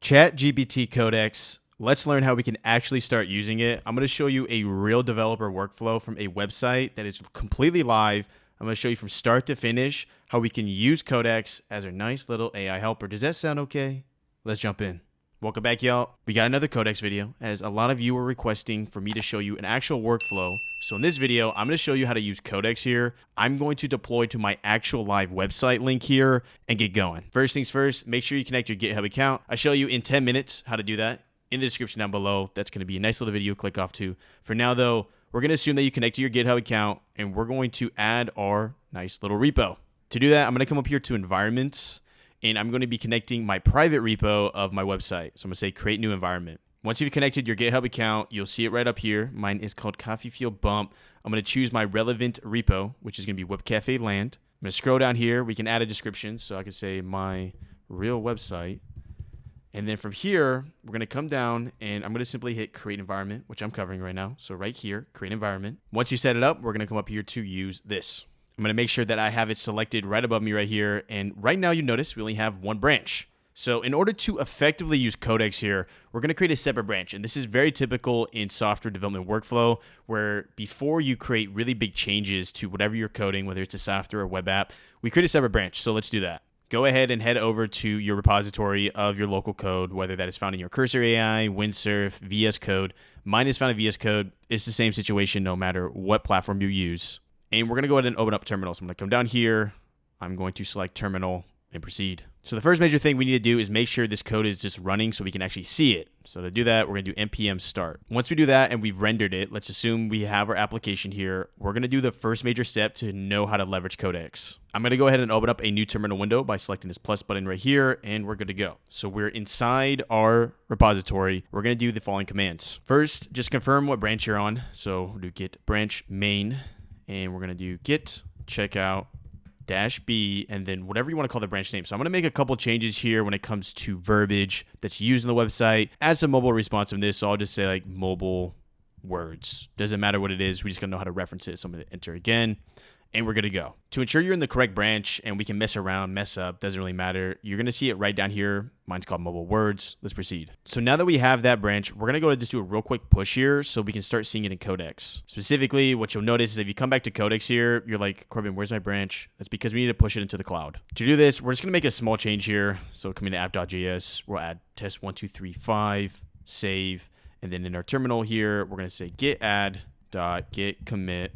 ChatGPT Codex. Let's learn how we can actually start using it. I'm going to show you a real developer workflow from a website that is completely live. I'm going to show you from start to finish how we can use Codex as our nice little AI helper. Does that sound okay? Let's jump in. Welcome back, y'all. We got another Codex video, as a lot of you were requesting for me to show you an actual workflow. So in this video, I'm going to show you how to use Codex here. I'm going to deploy to my actual live website link here and get going. First things first, make sure you connect your GitHub account. I show you in 10 minutes how to do that in the description down below. That's going to be a nice little video to click off to. For now, though, we're going to assume that you connect to your GitHub account, and we're going to add our nice little repo. To do that, I'm going to come up here to environments, and I'm going to be connecting my private repo of my website. So I'm going to say create new environment. Once you've connected your GitHub account, you'll see it right up here. Mine is called Coffee Field Bump. I'm going to choose my relevant repo, which is going to be Web Cafe Land. I'm going to scroll down here. We can add a description. So I can say my real website. And then from here, we're going to come down and I'm going to simply hit create environment, which I'm covering right now. So right here, create environment. Once you set it up, we're going to come up here to use this. I'm going to make sure that I have it selected right above me right here. And right now you notice we only have one branch. So in order to effectively use Codex here, we're going to create a separate branch. And this is very typical in software development workflow, where before you create really big changes to whatever you're coding, whether it's a software or web app, we create a separate branch. So let's do that. Go ahead and head over to your repository of your local code, whether that is found in your Cursor AI, Windsurf, VS Code. Mine is found in VS Code. It's the same situation no matter what platform you use. And we're going to go ahead and open up terminal. So I'm going to come down here. I'm going to select terminal and proceed. So the first major thing we need to do is make sure this code is just running so we can actually see it. So to do that, we're going to do npm start. Once we do that and we've rendered it, let's assume we have our application here. We're going to do the first major step to know how to leverage Codex. I'm going to go ahead and open up a new terminal window by selecting this plus button right here, and we're good to go. So we're inside our repository. We're going to do the following commands. First, just confirm what branch you're on. So we'll do git branch main, and we're going to do git checkout -b, and then whatever you want to call the branch name. So I'm going to make a couple changes here when it comes to verbiage that's used on the website. Add some mobile responsiveness, so I'll just say like mobile words. Doesn't matter what it is, we just got to know how to reference it. So I'm going to enter again, and we're good to go. To ensure you're in the correct branch and we can mess around, mess up, doesn't really matter. You're going to see it right down here. Mine's called mobile words. Let's proceed. So now that we have that branch, we're going to go and just do a real quick push here so we can start seeing it in Codex. Specifically, what you'll notice is if you come back to Codex here, you're like, Corbin, where's my branch? That's because we need to push it into the cloud. To do this, we're just going to make a small change here. So coming to app.js, we'll add test1235, save. And then in our terminal here, we're going to say git add dot git commit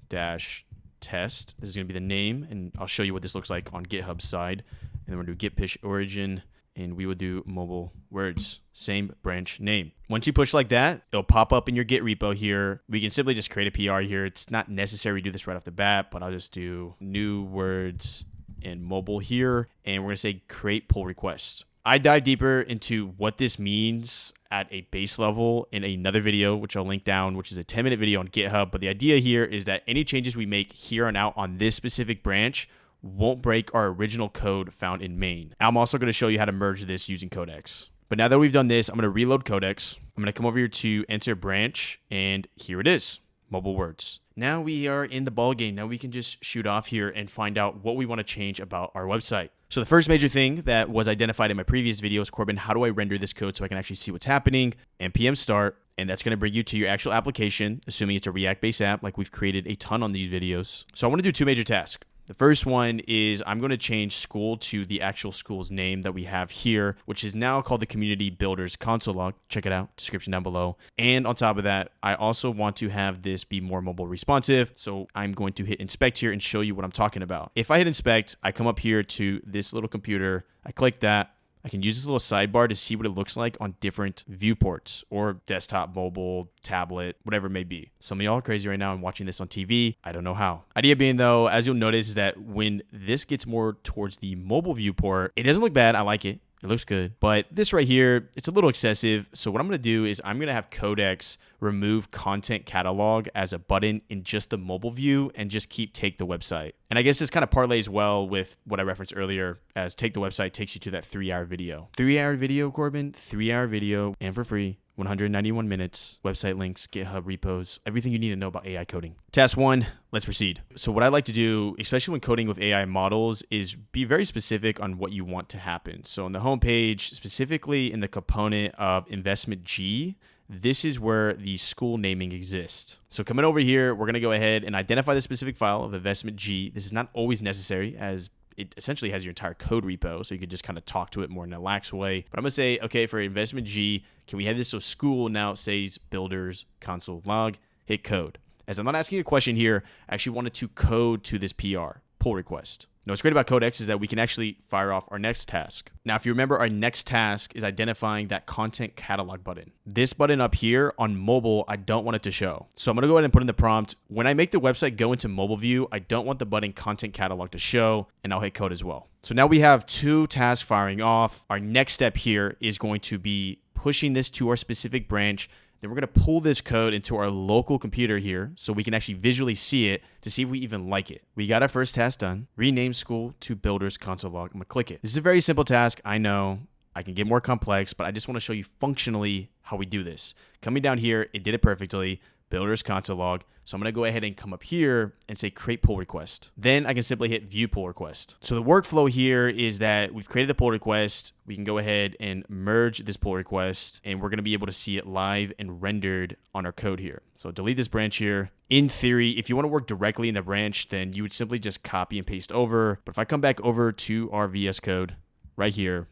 dash test. This is going to be the name, and I'll show you what this looks like on GitHub side. And then we're going to do git push origin, and we will do mobile words, same branch name. Once you push like that, it'll pop up in your Git repo here. We can simply just create a PR here. It's not necessary to do this right off the bat, but I'll just do new words and mobile here, and we're going to say create pull requests. I dive deeper into what this means at a base level in another video, which I'll link down, which is a 10-minute video on GitHub. But the idea here is that any changes we make here on out on this specific branch won't break our original code found in main. I'm also going to show you how to merge this using Codex. But now that we've done this, I'm going to reload Codex. I'm going to come over here to enter branch, and here it is, mobile words. Now we are in the ball game. Now we can just shoot off here and find out what we want to change about our website. So the first major thing that was identified in my previous video is, Corbin, how do I render this code so I can actually see what's happening? npm start, and that's going to bring you to your actual application, assuming it's a React-based app like we've created a ton on these videos. So I want to do two major tasks. The first one is I'm going to change school to the actual school's name that we have here, which is now called the Community Builders Console Log. Check it out, description down below. And on top of that, I also want to have this be more mobile responsive. So I'm going to hit inspect here and show you what I'm talking about. If I hit inspect, I come up here to this little computer. I click that. I can use this little sidebar to see what it looks like on different viewports or desktop, mobile, tablet, whatever it may be. Some of y'all are crazy right now and watching this on TV. I don't know how. Idea being though, as you'll notice, is that when this gets more towards the mobile viewport, it doesn't look bad. I like it. It looks good, but this right here, it's a little excessive. So what I'm going to do is I'm going to have Codex remove content catalog as a button in just the mobile view and just keep take the website. And I guess this kind of parlays well with what I referenced earlier, as take the website takes you to that 3-hour video. 3-hour video, Corbin, 3-hour video and for free 191 minutes, website links, GitHub repos, everything you need to know about AI coding. Task 1, let's proceed. So what I like to do, especially when coding with AI models, is be very specific on what you want to happen. So on the home page, specifically in the component of investment G, this is where the school naming exists. So coming over here, we're going to go ahead and identify the specific file of investment G. This is not always necessary, as it essentially has your entire code repo, so you could just kind of talk to it more in a lax way. But I'm going to say, okay, for investment G, can we have this so school now says builders console log, hit code. As I'm not asking a question here, I actually wanted to code to this PR, pull request. Now, what's great about Codex is that we can actually fire off our next task. Now, if you remember, our next task is identifying that content catalog button. This button up here on mobile, I don't want it to show. So I'm going to go ahead and put in the prompt. When I make the website go into mobile view, I don't want the button content catalog to show, and I'll hit code as well. So now we have 2 tasks firing off. Our next step here is going to be pushing this to our specific branch. Then we're going to pull this code into our local computer here so we can actually visually see it to see if we even like it. We got our first task done. Rename school to builders console log. I'm going to click it. This is a very simple task. I know I can get more complex, but I just want to show you functionally how we do this. Coming down here, it did it perfectly. Builders console log. So I'm going to go ahead and come up here and say create pull request. Then I can simply hit view pull request. So the workflow here is that we've created the pull request. We can go ahead and merge this pull request, and we're going to be able to see it live and rendered on our code here. So delete this branch here. In theory, if you want to work directly in the branch, then you would simply just copy and paste over. But if I come back over to our VS Code right here,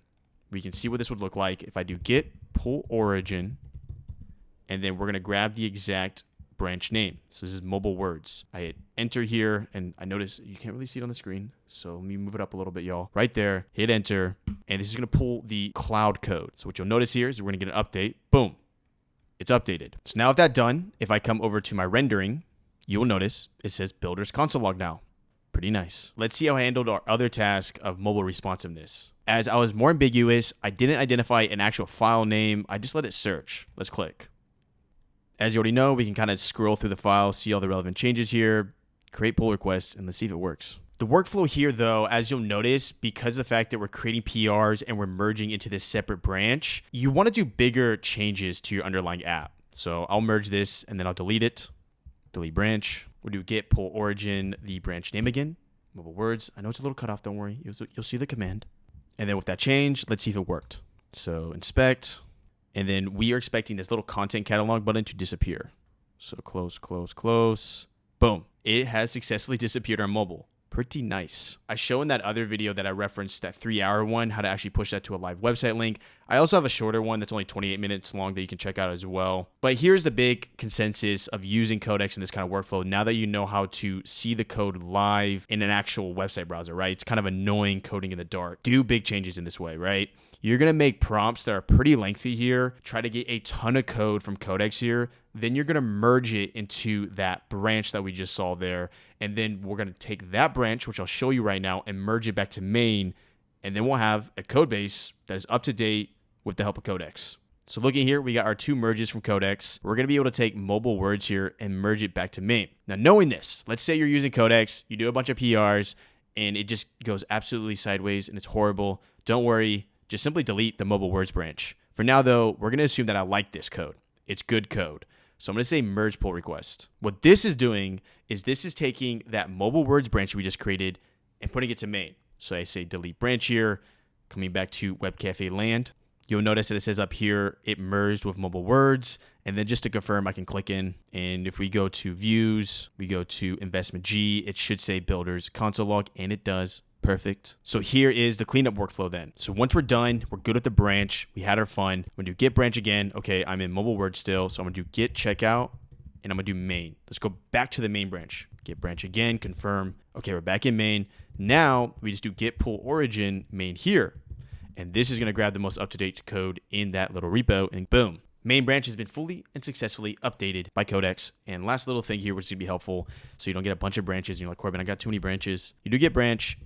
we can see what this would look like if I do git pull origin, and then we're going to grab the exact branch name. So this is mobile words. I hit enter here, and I notice you can't really see it on the screen. So let me move it up a little bit, y'all. Right there, hit enter, and this is going to pull the cloud code. So what you'll notice here is we're going to get an update. Boom. It's updated. So now with that done, if I come over to my rendering, you will notice it says builders console log now. Pretty nice. Let's see how I handled our other task of mobile responsiveness. As I was more ambiguous, I didn't identify an actual file name. I just let it search. Let's click. As you already know, we can kind of scroll through the file, see all the relevant changes here, create pull requests, and let's see if it works. The workflow here, though, as you'll notice, because of the fact that we're creating PRs and we're merging into this separate branch, you want to do bigger changes to your underlying app. So I'll merge this, and then I'll delete it. Delete branch. We'll do git pull origin, the branch name again. Mobile words. I know it's a little cut off, don't worry. You'll see the command. And then with that change, let's see if it worked. So inspect. And then we are expecting this little content catalog button to disappear. So close, close, close. Boom. It has successfully disappeared on mobile. Pretty nice. I show in that other video that I referenced, that 3-hour one, how to actually push that to a live website link. I also have a shorter one that's only 28 minutes long that you can check out as well. But here's the big consensus of using Codex in this kind of workflow. Now that you know how to see the code live in an actual website browser, right? It's kind of annoying coding in the dark. Do big changes in this way, right? You're going to make prompts that are pretty lengthy here. Try to get a ton of code from Codex here. Then you're going to merge it into that branch that we just saw there. And then we're going to take that branch, which I'll show you right now, and merge it back to main. And then we'll have a code base that is up to date with the help of Codex. So looking here, we got our 2 merges from Codex. We're going to be able to take mobile words here and merge it back to main. Now, knowing this, let's say you're using Codex, you do a bunch of PRs, and it just goes absolutely sideways and it's horrible. Don't worry. Just simply delete the mobile words branch. For now, though, we're going to assume that I like this code. It's good code. So I'm going to say merge pull request. What this is doing is this is taking that mobile words branch we just created and putting it to main. So I say delete branch here, coming back to Web Cafe land. You'll notice that it says up here, it merged with mobile words. And then just to confirm, I can click in. And if we go to views, we go to investment G, it should say builders console log, and it does. Perfect. So here is the cleanup workflow then. So once we're done, we're good with the branch. We had our fun. I'm going to do git branch again. Okay, I'm in mobile words still. So I'm going to do git checkout, and I'm going to do main. Let's go back to the main branch. Git branch again, confirm. Okay, we're back in main. Now we just do git pull origin main here. And this is going to grab the most up-to-date code in that little repo, and boom. Main branch has been fully and successfully updated by Codex. And last little thing here, which is going to be helpful, so you don't get a bunch of branches and you're like, Corbin, I got too many branches. You do git branch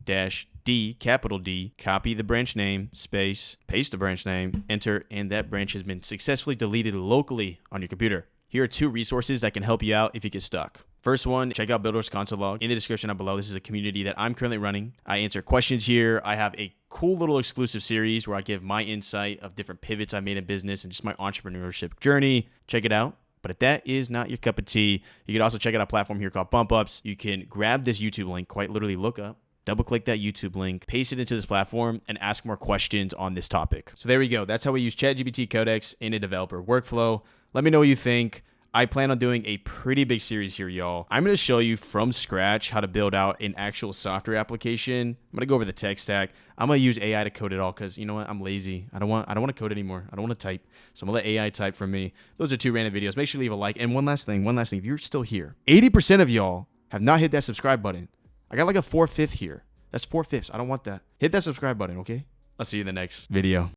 dash D, capital D, copy the branch name, space, paste the branch name, enter, and that branch has been successfully deleted locally on your computer. Here are 2 resources that can help you out if you get stuck. First one, check out Builder's Console Log in the description down below. This is a community that I'm currently running. I answer questions here. I have a cool little exclusive series where I give my insight of different pivots I made in business and just my entrepreneurship journey. Check it out. But if that is not your cup of tea, you can also check out a platform here called Bump Ups. You can grab this YouTube link, quite literally look up, double click that YouTube link, paste it into this platform, and ask more questions on this topic. So there we go. That's how we use ChatGPT Codex in a developer workflow. Let me know what you think. I plan on doing a pretty big series here, y'all. I'm going to show you from scratch how to build out an actual software application. I'm going to go over the tech stack. I'm going to use AI to code it all because, you know what, I'm lazy. I don't want to code anymore. I don't want to type. So I'm going to let AI type for me. Those are 2 random videos. Make sure you leave a like. And one last thing. If you're still here, 80% of y'all have not hit that subscribe button. I got like a 4/5 here. That's 4/5. I don't want that. Hit that subscribe button, okay? I'll see you in the next video.